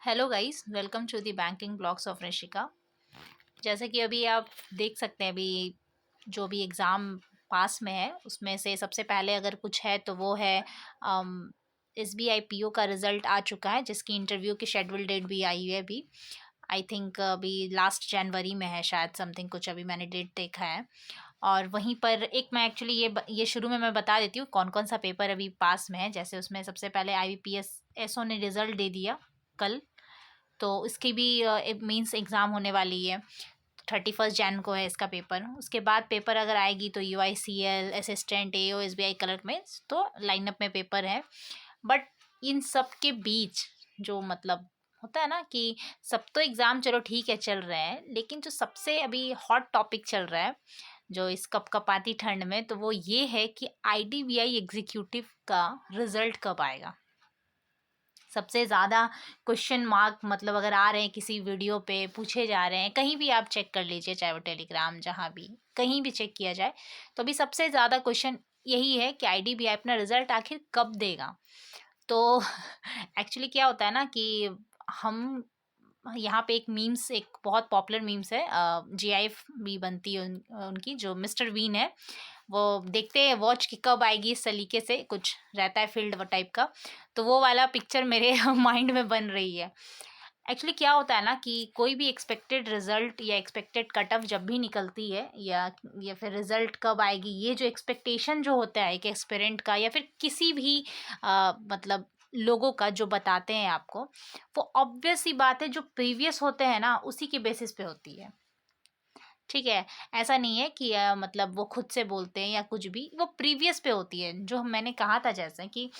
Hello guys, welcome to the banking blogs of Rishika. जैसे कि अभी आप देख सकते हैं, अभी जो भी एग्ज़ाम पास में है उसमें से सबसे पहले अगर कुछ है तो वो है SBI PO का रिज़ल्ट आ चुका है, जिसकी इंटरव्यू की शेड्यूल डेट भी आई है अभी। आई थिंक अभी लास्ट जनवरी में है शायद, समथिंग कुछ अभी मैंने डेट देखा है। और वहीं पर एक मैं एक्चुअली ये शुरू में मैं बता देती हूँ कौन कौन सा पेपर अभी पास में है। जैसे उसमें सबसे पहले IBPS SO ने रिज़ल्ट दे दिया कल, तो इसकी भी मींस एग्ज़ाम होने वाली है। 31 जैन को है इसका पेपर। उसके बाद पेपर अगर आएगी तो UICL assistant AO SBI clerk में तो लाइनअप में पेपर है। बट इन सब के बीच जो मतलब होता है ना कि सब तो एग्ज़ाम चलो ठीक है चल रहे हैं, लेकिन जो सबसे अभी हॉट टॉपिक चल रहा है जो इस कपकपाती ठंड में, तो वो ये है कि IDBI एग्जीक्यूटिव का रिज़ल्ट कब आएगा। सबसे ज़्यादा क्वेश्चन मार्क मतलब अगर आ रहे हैं किसी वीडियो पे, पूछे जा रहे हैं, कहीं भी आप चेक कर लीजिए, चाहे वो टेलीग्राम जहाँ भी कहीं भी चेक किया जाए, तो अभी सबसे ज़्यादा क्वेश्चन यही है कि IDBI अपना रिज़ल्ट आखिर कब देगा। तो एक्चुअली क्या होता है ना कि हम यहाँ पे एक मीम्स, एक बहुत पॉपुलर मीम्स है, GIF भी बनती है उनकी, जो मिस्टर बीन है वो देखते हैं वॉच कि कब आएगी, इस तरीके से कुछ रहता है फील्ड वो टाइप का। तो वो वाला पिक्चर मेरे माइंड में बन रही है। एक्चुअली क्या होता है ना कि कोई भी एक्सपेक्टेड रिजल्ट या एक्सपेक्टेड कट ऑफ जब भी निकलती है, या फिर रिजल्ट कब आएगी, ये जो एक्सपेक्टेशन जो होता है एक एस्पिरेंट का या फिर किसी भी मतलब लोगों का जो बताते हैं आपको, वो ऑब्वियस सी बात है जो प्रीवियस होते हैं ना उसी के बेसिस पे होती है। ठीक है, ऐसा नहीं है कि मतलब वो खुद से बोलते हैं या कुछ भी, वो प्रीवियस पे होती है। जो मैंने कहा था जैसे कि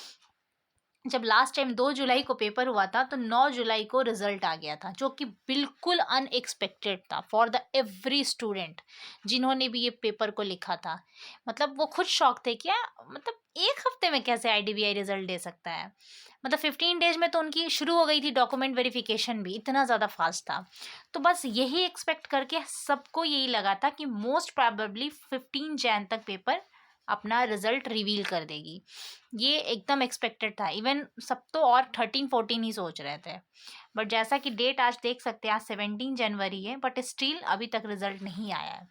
जब लास्ट टाइम 2 जुलाई को पेपर हुआ था तो 9 जुलाई को रिजल्ट आ गया था, जो कि बिल्कुल अनएक्सपेक्टेड था फॉर द एवरी स्टूडेंट जिन्होंने भी ये पेपर को लिखा था। मतलब वो खुद शॉक थे, क्या मतलब एक हफ्ते में कैसे IDBI रिजल्ट दे सकता है। मतलब 15 डेज में तो उनकी शुरू हो गई थी डॉक्यूमेंट वेरिफिकेशन भी, इतना ज़्यादा फास्ट था। तो बस यही एक्सपेक्ट करके सबको यही लगा था कि मोस्ट प्रोबेबली 15 जैन तक पेपर अपना रिजल्ट रिवील कर देगी। ये एकदम एक्सपेक्टेड था। इवन सब तो और 13-14 ही सोच रहे थे। बट जैसा कि डेट आज देख सकते हैं, आज 17 जनवरी है, बट स्टिल अभी तक रिजल्ट नहीं आया है।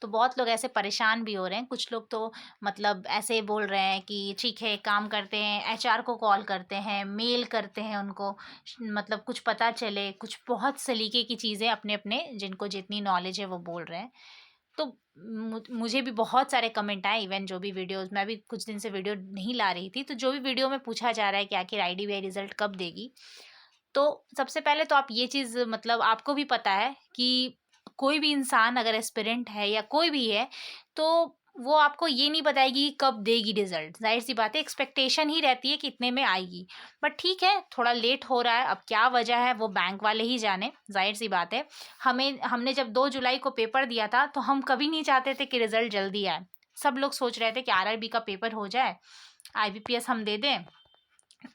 तो बहुत लोग ऐसे परेशान भी हो रहे हैं। कुछ लोग तो मतलब ऐसे बोल रहे हैं कि ठीक है, काम करते हैं, HR को कॉल करते हैं, मेल करते हैं उनको, मतलब कुछ पता चले, कुछ बहुत सलीके की चीज़ें अपने अपने जिनको जितनी नॉलेज है वो बोल रहे हैं। तो मुझे भी बहुत सारे कमेंट आए। इवन जो भी वीडियोस, मैं भी कुछ दिन से वीडियो नहीं ला रही थी, तो जो भी वीडियो में पूछा जा रहा है कि आखिर IDBI रिजल्ट कब देगी, तो सबसे पहले तो आप ये चीज़ मतलब आपको भी पता है कि कोई भी इंसान अगर एस्पिरेंट है या कोई भी है, तो वो आपको ये नहीं बताएगी कि कब देगी रिजल्ट। जाहिर सी बात है, एक्सपेक्टेशन ही रहती है कि इतने में आएगी। बट ठीक है, थोड़ा लेट हो रहा है, अब क्या वजह है वो बैंक वाले ही जाने। जाहिर सी बात है, हमने जब 2 जुलाई को पेपर दिया था तो हम कभी नहीं चाहते थे कि रिजल्ट जल्दी आए। सब लोग सोच रहे थे कि RRB का पेपर हो जाए, IBPS हम दे दें,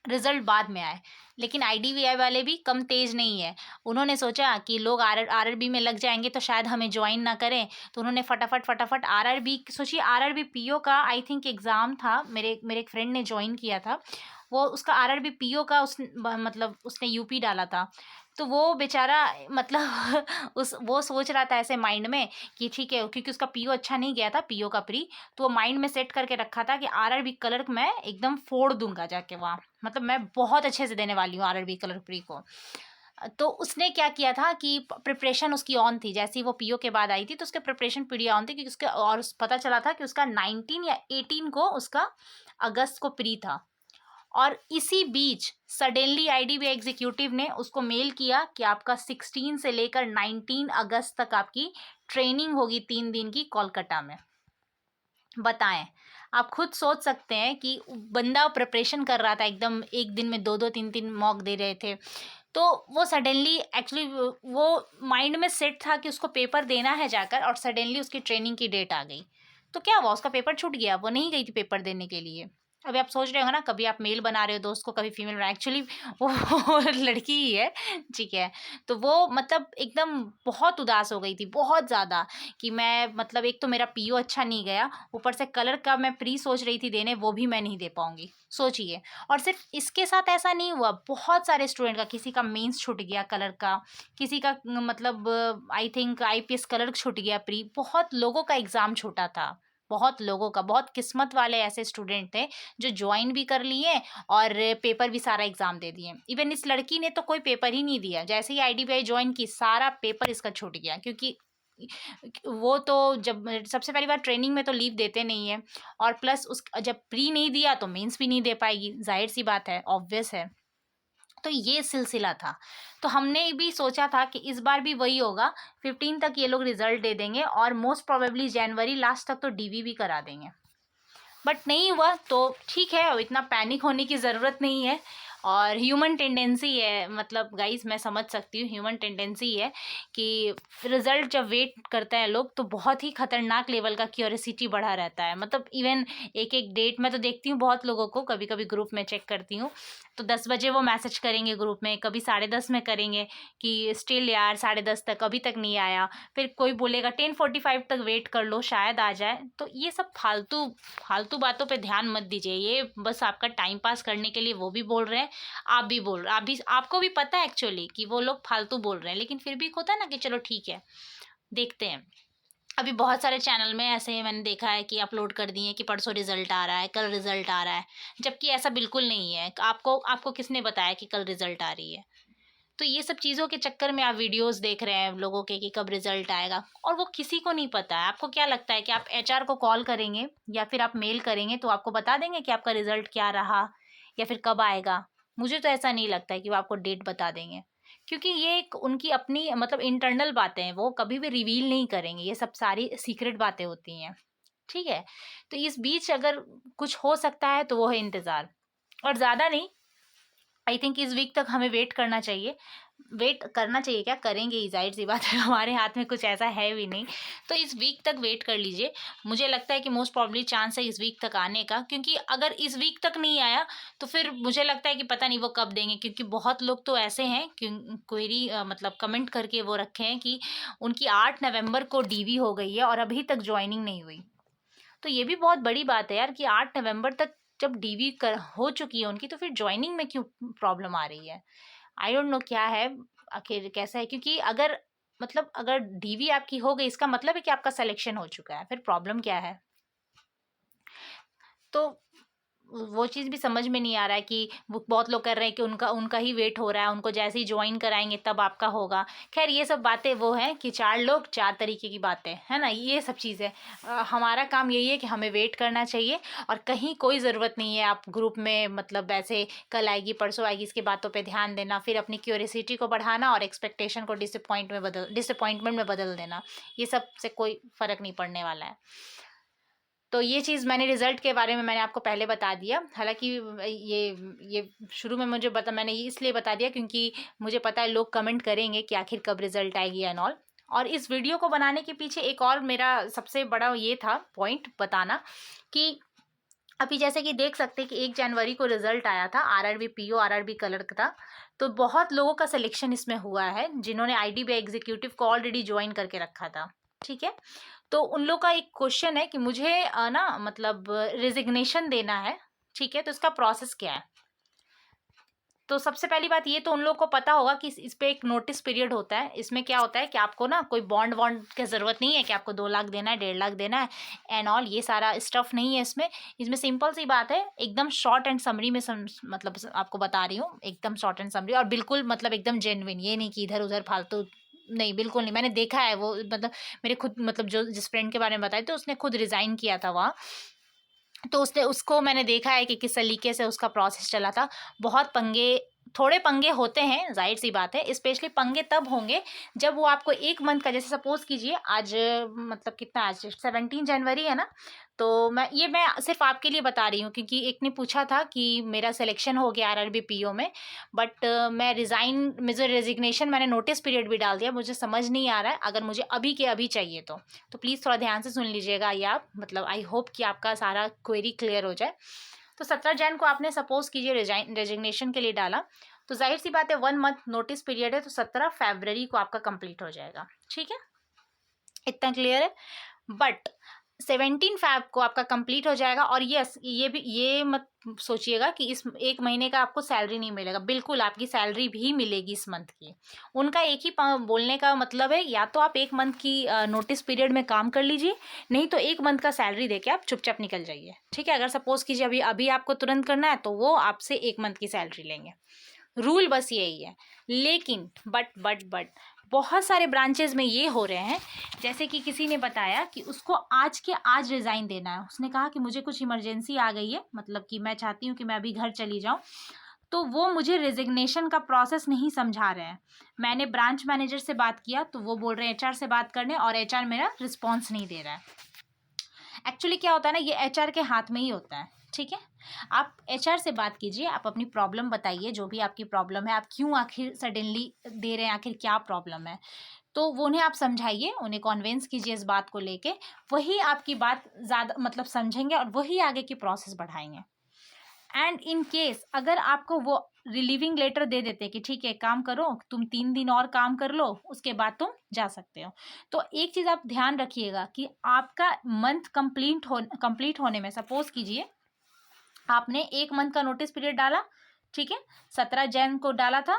रिजल्ट बाद में आए। लेकिन IDBI वाले भी कम तेज नहीं है। उन्होंने सोचा कि लोग RRB में लग जाएंगे तो शायद हमें ज्वाइन ना करें, तो उन्होंने फटाफट फटाफट RRB, सोचिए RRB PO का आई थिंक एग्ज़ाम था, मेरे मेरे एक फ्रेंड ने ज्वाइन किया था वो, उसका RRB PO का मतलब उसने UP डाला था। तो वो बेचारा मतलब उस वो सोच रहा था ऐसे माइंड में कि ठीक है, क्योंकि उसका PO अच्छा नहीं गया था, PO का प्री, तो वो माइंड में सेट करके रखा था कि RRB क्लर्क मैं एकदम फोड़ दूंगा जाके वहाँ, मतलब मैं बहुत अच्छे से देने वाली हूँ RRB क्लर्क प्री को। तो उसने क्या किया था कि प्रिपरेशन उसकी ऑन थी, जैसे ही वो PO के बाद आई थी तो उसके प्रिपरेशन पीरियड ऑन थी, क्योंकि उसके और पता चला था कि उसका 19 या 18 को उसका अगस्त को प्री था। और इसी बीच सडनली IDBI एग्जीक्यूटिव ने उसको मेल किया कि आपका 16 से लेकर 19 अगस्त तक आपकी ट्रेनिंग होगी 3 दिन की कोलकाता में। बताएं, आप खुद सोच सकते हैं कि बंदा प्रिपरेशन कर रहा था एकदम, एक दिन में 2-2 3-3 मॉक दे रहे थे, तो वो सडनली एक्चुअली वो माइंड में सेट था कि उसको पेपर देना है जाकर, और सडनली उसकी ट्रेनिंग की डेट आ गई। तो क्या हुआ, उसका पेपर छूट गया, वो नहीं गई थी पेपर देने के लिए। अभी आप सोच रहे हो ना, कभी आप मेल बना रहे हो दोस्त को, कभी फीमेल बना, एक्चुअली वो लड़की ही है, ठीक है। तो वो मतलब एकदम बहुत उदास हो गई थी, बहुत ज़्यादा, कि मैं मतलब एक तो मेरा पीओ अच्छा नहीं गया, ऊपर से कलर का मैं प्री सोच रही थी देने, वो भी मैं नहीं दे पाऊंगी, सोचिए। और सिर्फ इसके साथ ऐसा नहीं हुआ, बहुत सारे स्टूडेंट का, किसी का मेंस छूट गया कलर का, किसी का मतलब आई थिंक आईपीएस कलर छूट गया प्री, बहुत लोगों का एग्ज़ाम छूटा था, बहुत लोगों का। बहुत किस्मत वाले ऐसे स्टूडेंट थे जो ज्वाइन भी कर लिए और पेपर भी सारा एग्जाम दे दिए। इवन इस लड़की ने तो कोई पेपर ही नहीं दिया, जैसे ही आईडीबीआई ज्वाइन की सारा पेपर इसका छूट गया, क्योंकि वो तो जब सबसे पहली बार ट्रेनिंग में तो लीव देते नहीं है, और प्लस उस जब प्री नहीं दिया तो मेंस भी नहीं दे पाएगी, जाहिर सी बात है, ऑब्वियस है। तो ये सिलसिला था। तो हमने भी सोचा था कि इस बार भी वही होगा, 15 तक ये लोग रिजल्ट दे देंगे और मोस्ट प्रोबेबली जनवरी लास्ट तक तो डीवी भी करा देंगे। बट नहीं हुआ, तो ठीक है, अब इतना पैनिक होने की ज़रूरत नहीं है। और ह्यूमन टेंडेंसी है, मतलब गाइस मैं समझ सकती हूँ, ह्यूमन टेंडेंसी है कि रिजल्ट जब वेट करते हैं लोग तो बहुत ही खतरनाक लेवल का क्यूरियोसिटी बढ़ा रहता है। मतलब इवन एक एक डेट में तो देखती हूँ बहुत लोगों को, कभी कभी ग्रुप में चेक करती हूँ तो 10 बजे वो मैसेज करेंगे ग्रुप में, कभी 10:30 में करेंगे कि स्टिल यार 10:30 तक अभी तक नहीं आया, फिर कोई बोलेगा 10:45 तक वेट कर लो शायद आ जाए। तो ये सब फालतू फालतू बातों पे ध्यान मत दीजिए, ये बस आपका टाइम पास करने के लिए वो भी बोल रहे हैं, आप भी बोल रहे, आप भी, आपको भी पता है एक्चुअली कि वो लोग फालतू बोल रहे हैं, लेकिन फिर भी होता है ना कि चलो ठीक है देखते हैं। अभी बहुत सारे चैनल में ऐसे मैंने देखा है कि अपलोड कर दिए कि परसों रिजल्ट आ रहा है, कल रिजल्ट आ रहा है, जबकि ऐसा बिल्कुल नहीं है। आपको आपको किसने बताया कि कल रिजल्ट आ रही है? तो ये सब चीज़ों के चक्कर में आप वीडियोस देख रहे हैं लोगों के कि कब रिजल्ट आएगा, और वो किसी को नहीं पता है। आपको क्या लगता है कि आप एचआर को कॉल करेंगे या फिर आप मेल करेंगे तो आपको बता देंगे कि आपका रिजल्ट क्या रहा या फिर कब आएगा? मुझे तो ऐसा नहीं लगता है कि वो आपको डेट बता देंगे, क्योंकि ये एक उनकी अपनी मतलब इंटरनल बातें हैं, वो कभी भी रिवील नहीं करेंगे, ये सब सारी सीक्रेट बातें होती हैं, ठीक है। तो इस बीच अगर कुछ हो सकता है तो वो है इंतज़ार, और ज़्यादा नहीं। आई थिंक इस वीक तक हमें वेट करना चाहिए। वेट करना चाहिए क्या, करेंगे ही, ज़ाहिर सी बात है, हमारे हाथ में कुछ ऐसा है भी नहीं। तो इस वीक तक वेट कर लीजिए, मुझे लगता है कि मोस्ट प्रॉब्ली चांस है इस वीक तक आने का, क्योंकि अगर इस वीक तक नहीं आया तो फिर मुझे लगता है कि पता नहीं वो कब देंगे, क्योंकि बहुत लोग तो ऐसे हैं कि क्वेरी मतलब कमेंट करके वो रखे हैं कि उनकी 8 नवंबर को डीवी हो गई है और अभी तक ज्वाइनिंग नहीं हुई। तो ये भी बहुत बड़ी बात है यार कि 8 नवंबर तक जब डीवी कर हो चुकी है उनकी, तो फिर ज्वाइनिंग में क्यों प्रॉब्लम आ रही है? आई डोंट नो क्या है, आखिर कैसा है, क्योंकि अगर मतलब अगर डीवी आपकी हो गई इसका मतलब है कि आपका सिलेक्शन हो चुका है, फिर प्रॉब्लम क्या है? तो वो चीज़ भी समझ में नहीं आ रहा है कि वो बहुत लोग कर रहे हैं कि उनका उनका ही वेट हो रहा है, उनको जैसे ही ज्वाइन कराएंगे तब आपका होगा। खैर ये सब बातें वो हैं कि 4 लोग 4 तरीके की बातें, है ना, ये सब चीज़ें। हमारा काम यही है कि हमें वेट करना चाहिए, और कहीं कोई ज़रूरत नहीं है आप ग्रुप में मतलब ऐसे कल आएगी परसों आएगी इसकी बातों पे ध्यान देना, फिर अपनी क्यूरियोसिटी को बढ़ाना और एक्सपेक्टेशन को डिसअपॉइंटमेंट में बदल देना। ये सब से कोई फ़र्क नहीं पड़ने वाला है। तो ये चीज़ मैंने रिज़ल्ट के बारे में मैंने आपको पहले बता दिया। हालाँकि ये शुरू में मुझे मैंने ये इसलिए बता दिया क्योंकि मुझे पता है लोग कमेंट करेंगे कि आखिर कब रिज़ल्ट आएगी एंड ऑल। और इस वीडियो को बनाने के पीछे एक और मेरा सबसे बड़ा ये था पॉइंट बताना कि अभी जैसे कि देख सकते हैं कि 1 जनवरी को रिज़ल्ट आया था, आरआरबी पीओ, आरआरबी क्लर्क का था। तो बहुत लोगों का सिलेक्शन इसमें हुआ है, जिन्होंने आईडीबीआई एग्जीक्यूटिव को ऑलरेडी जॉइन करके रखा था, ठीक है? तो उन लोग का एक क्वेश्चन है कि मुझे ना मतलब रेज़िग्नेशन देना है, ठीक है? तो इसका प्रोसेस क्या है? तो सबसे पहली बात ये तो उन लोग को पता होगा कि इस पे एक नोटिस पीरियड होता है। इसमें क्या होता है कि आपको ना कोई बॉन्ड वॉन्ड की ज़रूरत नहीं है कि आपको 2 लाख देना है, 1.5 लाख देना है एंड ऑल, ये सारा स्टफ़ नहीं है इसमें। इसमें सिंपल सी बात है, एकदम शॉर्ट एंड समरी में मतलब आपको बता रही हूँ, एकदम शॉर्ट एंड समरी और बिल्कुल मतलब एकदम जेन्युइन, ये नहीं कि इधर-उधर फालतू नहीं, बिल्कुल नहीं। मैंने देखा है वो मतलब मेरे खुद मतलब जो जिस फ्रेंड के बारे में बताया तो उसने खुद रिज़ाइन किया था वहाँ। तो उसने उसको मैंने देखा है कि किस तरीके से उसका प्रोसेस चला था। बहुत पंगे थोड़े पंगे होते हैं, ज़ाहिर-सी बात है। स्पेशली पंगे तब होंगे जब वो आपको 1 मंथ का, जैसे सपोज़ कीजिए आज मतलब कितना आज 17 जनवरी है ना? तो मैं सिर्फ़ आपके लिए बता रही हूँ क्योंकि एक ने पूछा था कि मेरा सिलेक्शन हो गया आरआरबी पीओ में, बट मुझे रेज़िग्नेशन मैंने नोटिस पीरियड भी डाल दिया। मुझे समझ नहीं आ रहा है, अगर मुझे अभी के अभी चाहिए तो प्लीज़ थोड़ा ध्यान से सुन लीजिएगा ये आप, मतलब आई होप कि आपका सारा क्वेरी क्लियर हो जाए। तो 17 जैन को आपने सपोज कीजिए रेजिग्नेशन के लिए डाला, तो जाहिर सी बात है 1 मंथ नोटिस पीरियड है, तो 17 फरवरी को आपका कंप्लीट हो जाएगा। ठीक है, इतना क्लियर है। बट 17 फैब को आपका कंप्लीट हो जाएगा। और यस, ये मत सोचिएगा कि इस 1 महीने का आपको सैलरी नहीं मिलेगा, बिल्कुल आपकी सैलरी भी मिलेगी इस मंथ की। उनका एक ही बोलने का मतलब है, या तो आप 1 मंथ की नोटिस पीरियड में काम कर लीजिए, नहीं तो 1 मंथ का सैलरी देके आप चुपचाप निकल जाइए। ठीक है, अगर सपोज कीजिए अभी अभी आपको तुरंत करना है तो वो आपसे 1 मंथ की सैलरी लेंगे। रूल बस यही है। लेकिन बट बहुत सारे ब्रांचेज में ये हो रहे हैं, जैसे कि किसी ने बताया कि उसको आज के आज रिज़ाइन देना है। उसने कहा कि मुझे कुछ इमरजेंसी आ गई है, मतलब कि मैं चाहती हूँ कि मैं अभी घर चली जाऊँ, तो वो मुझे रेजिग्नेशन का प्रोसेस नहीं समझा रहे हैं। मैंने ब्रांच मैनेजर से बात किया तो वो बोल रहे हैं एचआर से बात करने, और एचआर मेरा रिस्पॉन्स नहीं दे रहा है। एक्चुअली क्या होता है ना, ये एचआर के हाथ में ही होता है। ठीक है, आप एचआर से बात कीजिए, आप अपनी प्रॉब्लम बताइए, जो भी आपकी प्रॉब्लम है, आप क्यों आखिर सडनली दे रहे हैं, आखिर क्या प्रॉब्लम है, तो वो उन्हें आप समझाइए, उन्हें कन्विंस कीजिए इस बात को लेके। वही आपकी बात ज़्यादा मतलब समझेंगे और वही आगे की प्रोसेस बढ़ाएंगे। एंड इन केस अगर आपको वो रिलीविंग लेटर दे देते कि ठीक है काम करो, तुम 3 दिन और काम कर लो, उसके बाद तुम जा सकते हो, तो एक चीज़ आप ध्यान रखिएगा कि आपका मंथ कंप्लीट होने में, सपोज कीजिए आपने 1 मंथ का नोटिस पीरियड डाला, ठीक है, 17 जैन को डाला था,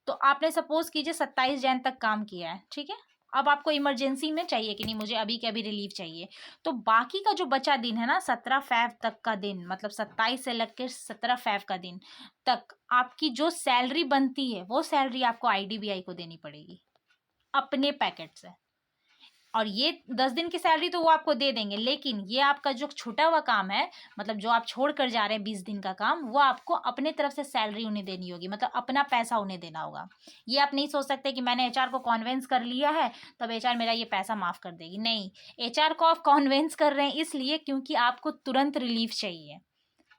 तो आपने सपोज कीजिए 27 जैन तक काम किया है। ठीक है, अब आपको इमरजेंसी में चाहिए कि नहीं, मुझे अभी के अभी रिलीव चाहिए, तो बाकी का जो बचा दिन है ना, 17 फैब तक का दिन, मतलब 27 से लग के 17 फैब का दिन तक आपकी जो सैलरी बनती है, वो सैलरी आपको आईडीबीआई को देनी पड़ेगी अपने पैकेट से। और ये 10 दिन की सैलरी तो वो आपको दे देंगे, लेकिन ये आपका जो छूटा हुआ काम है, मतलब जो आप छोड़ कर जा रहे हैं 20 दिन का काम, वो आपको अपने तरफ से सैलरी उन्हें देनी होगी, मतलब अपना पैसा उन्हें देना होगा। ये आप नहीं सोच सकते कि मैंने एचआर को कॉन्वेंस कर लिया है तब एचआर मेरा ये पैसा माफ़ कर देगी, नहीं। एचआर को आप कॉन्वेंस कर रहे हैं इसलिए क्योंकि आपको तुरंत रिलीफ चाहिए।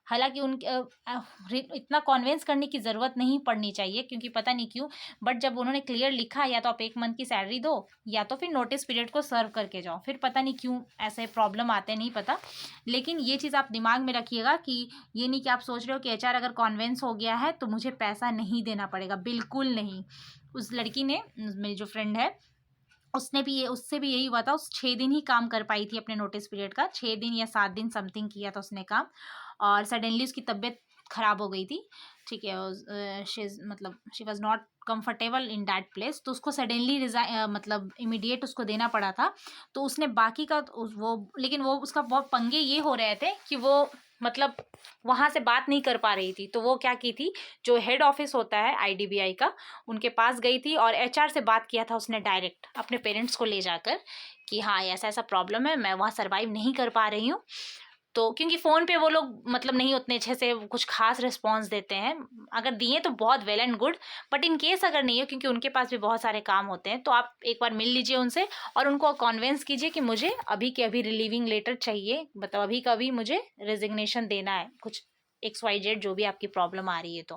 हालांकि उनके इतना कॉन्वेंस करने की ज़रूरत नहीं पड़नी चाहिए, क्योंकि पता नहीं क्यों, बट जब उन्होंने क्लियर लिखा या तो आप 1 मंथ की सैलरी दो, या तो फिर नोटिस पीरियड को सर्व करके जाओ, फिर पता नहीं क्यों ऐसे प्रॉब्लम आते, नहीं पता। लेकिन ये चीज़ आप दिमाग में रखिएगा कि ये नहीं कि आप सोच रहे हो कि एचआर अगर कॉन्वेंस हो गया है तो मुझे पैसा नहीं देना पड़ेगा, बिल्कुल नहीं। उस लड़की ने, मेरी जो फ्रेंड है, उससे भी यही हुआ था। उस 6 दिन ही काम कर पाई थी अपने नोटिस पीरियड का, 6 दिन या 7 दिन समथिंग किया था उसने काम, और सडनली उसकी तबीयत ख़राब हो गई थी। ठीक है, she was not comfortable in that place, तो उसको सडनली मतलब इमीडिएट उसको देना पड़ा था। तो उसने बाकी का वो, लेकिन वो उसका बहुत पंगे ये हो रहे थे कि वो मतलब वहाँ से बात नहीं कर पा रही थी, तो वो क्या की थी, जो हेड ऑफिस होता है आईडीबीआई का, उनके पास गई थी और एचआर से बात किया था उसने डायरेक्ट अपने पेरेंट्स को ले जाकर कि हाँ ऐसा ऐसा प्रॉब्लम है, मैं वहाँ सर्वाइव नहीं कर पा रही हूँ। तो क्योंकि फ़ोन पे वो लोग मतलब नहीं उतने अच्छे से कुछ खास रिस्पॉन्स देते हैं, अगर दिए तो बहुत well and good, but in case अगर नहीं है, क्योंकि उनके पास भी बहुत सारे काम होते हैं, तो आप एक बार मिल लीजिए उनसे और उनको कॉन्वेंस कीजिए कि मुझे अभी के अभी रिलीविंग लेटर चाहिए, मतलब अभी का अभी मुझे रेजिग्नेशन देना है, कुछ XYZ जो भी आपकी प्रॉब्लम आ रही है, तो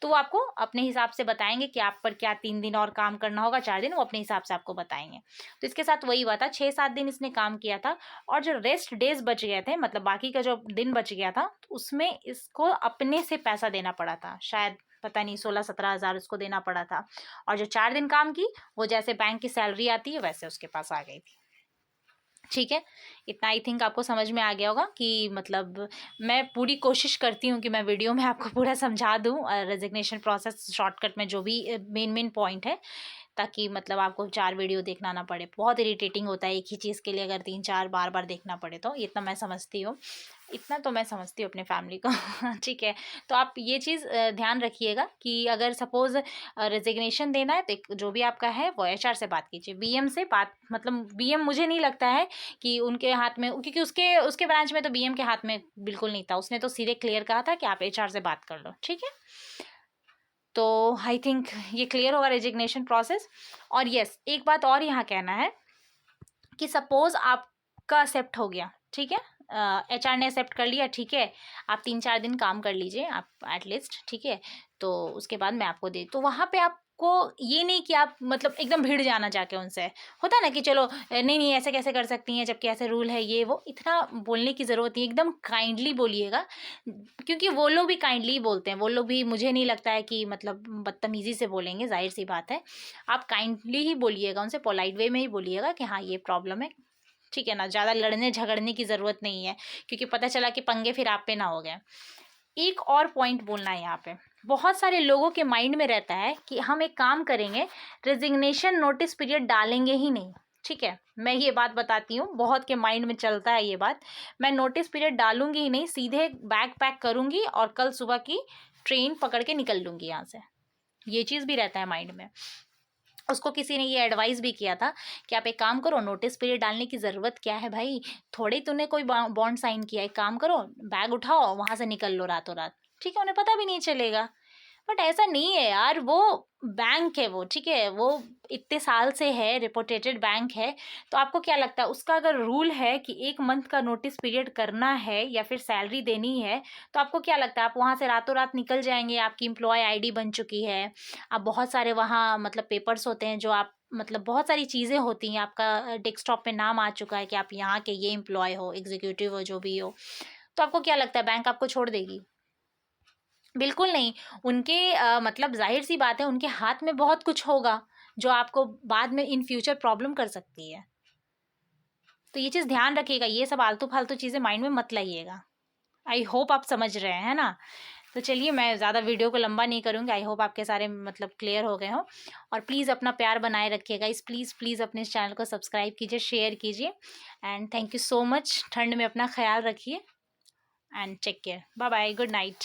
वो आपको अपने हिसाब से बताएंगे कि आप पर क्या 3 दिन और काम करना होगा, 4 दिन, वो अपने हिसाब से आपको बताएंगे। तो इसके साथ वही हुआ था, 6-7 दिन इसने काम किया था, और जो रेस्ट डेज बच गए थे, मतलब बाकी का जो दिन बच गया था, तो उसमें इसको अपने से पैसा देना पड़ा था, शायद पता नहीं 16-17 हज़ार उसको देना पड़ा था। और जो 4 दिन काम की, वो जैसे बैंक की सैलरी आती है वैसे उसके पास आ गई थी। ठीक है, इतना आई थिंक आपको समझ में आ गया होगा कि मतलब मैं पूरी कोशिश करती हूँ कि मैं वीडियो में आपको पूरा समझा दूँ रेजिग्नेशन प्रोसेस शॉर्टकट में, जो भी मेन पॉइंट है, ताकि मतलब आपको 4 वीडियो देखना ना पड़े। बहुत इरिटेटिंग होता है एक ही चीज़ के लिए अगर 3-4 बार देखना पड़े, तो इतना मैं समझती हूँ, अपने फैमिली को ठीक है, तो आप ये चीज़ ध्यान रखिएगा कि अगर सपोज़ रेजिग्नेशन देना है तो जो भी आपका है वो एचआर से बात कीजिए, बीएम से बात, मतलब बीएम मुझे नहीं लगता है कि उनके हाथ में, क्योंकि उसके ब्रांच में तो बीएम के हाथ में बिल्कुल नहीं था, उसने तो सीधे क्लियर कहा था कि आप एचआर से बात कर लो। ठीक है, तो आई थिंक ये क्लियर होगा रेजिग्नेशन प्रोसेस। और यस, एक बात और यहाँ कहना है कि सपोज आपका एक्सेप्ट हो गया, ठीक है, एचआर ने एक्सेप्ट कर लिया, ठीक है, आप 3-4 दिन काम कर लीजिए आप एटलीस्ट, ठीक है, तो उसके बाद मैं आपको दे, तो वहाँ पे आप आपको ये नहीं कि आप मतलब एकदम भिड़ जाना जाके उनसे, होता है ना कि चलो नहीं नहीं ऐसे कैसे कर सकती हैं जबकि ऐसे रूल है ये वो, इतना बोलने की ज़रूरत नहीं, एकदम काइंडली बोलिएगा, क्योंकि वो लोग भी काइंडली बोलते हैं, वो लोग भी मुझे नहीं लगता है कि मतलब बदतमीज़ी से बोलेंगे, जाहिर सी बात है। आप काइंडली ही बोलिएगा उनसे, पोलाइट वे में ही बोलिएगा कि हाँ ये प्रॉब्लम है, ठीक है ना, ज़्यादा लड़ने झगड़ने की ज़रूरत नहीं है, क्योंकि पता चला कि पंगे फिर आप पे ना हो गए। एक और पॉइंट बोलना है यहाँ पे, बहुत सारे लोगों के माइंड में रहता है कि हम एक काम करेंगे, रेजिग्नेशन नोटिस पीरियड डालेंगे ही नहीं, ठीक है, मैं ये बात बताती हूँ, बहुत के माइंड में चलता है ये बात, मैं नोटिस पीरियड डालूंगी ही नहीं, सीधे बैग पैक करूंगी और कल सुबह की ट्रेन पकड़ के निकल लूंगी यहाँ से, ये चीज़ भी रहता है माइंड में। उसको किसी ने ये एडवाइस भी किया था कि आप एक काम करो, नोटिस पीरियड डालने की ज़रूरत क्या है भाई, थोड़ी तूने कोई बॉन्ड साइन किया, एक काम करो बैग उठाओ वहाँ से निकल लो रातों रात, ठीक है, उन्हें पता भी नहीं चलेगा। बट ऐसा नहीं है यार, वो बैंक है वो, ठीक है, वो इतने साल से है, रिपोर्टेटेड बैंक है, तो आपको क्या लगता है उसका अगर रूल है कि 1 मंथ का नोटिस पीरियड करना है या फिर सैलरी देनी है, तो आपको क्या लगता है आप वहाँ से रातों रात निकल जाएंगे, आपकी एम्प्लॉय आईडी बन चुकी है, आप बहुत सारे वहाँ मतलब पेपर्स होते हैं जो आप मतलब बहुत सारी चीज़ें होती हैं, आपका डेस्कटॉप पे नाम आ चुका है कि आप यहाँ के ये एम्प्लॉय हो, एग्जीक्यूटिव हो, जो भी हो, तो आपको क्या लगता है बैंक आपको छोड़ देगी? बिल्कुल नहीं। उनके मतलब ज़ाहिर सी बात है उनके हाथ में बहुत कुछ होगा जो आपको बाद में इन फ्यूचर प्रॉब्लम कर सकती है। तो ये चीज़ ध्यान रखिएगा, ये सब आलतू फालतू चीज़ें माइंड में मत लाइएगा। आई होप आप समझ रहे हैं, है ना? तो चलिए मैं ज़्यादा वीडियो को लंबा नहीं करूँगी, आई होप आपके सारे मतलब क्लियर हो गए हों, और प्लीज़ अपना प्यार बनाए रखिएगा, इस प्लीज़ प्लीज़ अपने इस चैनल को सब्सक्राइब कीजिए, शेयर कीजिए, and thank you so much. ठंड में अपना ख्याल रखिए and take care. Bye bye, good night.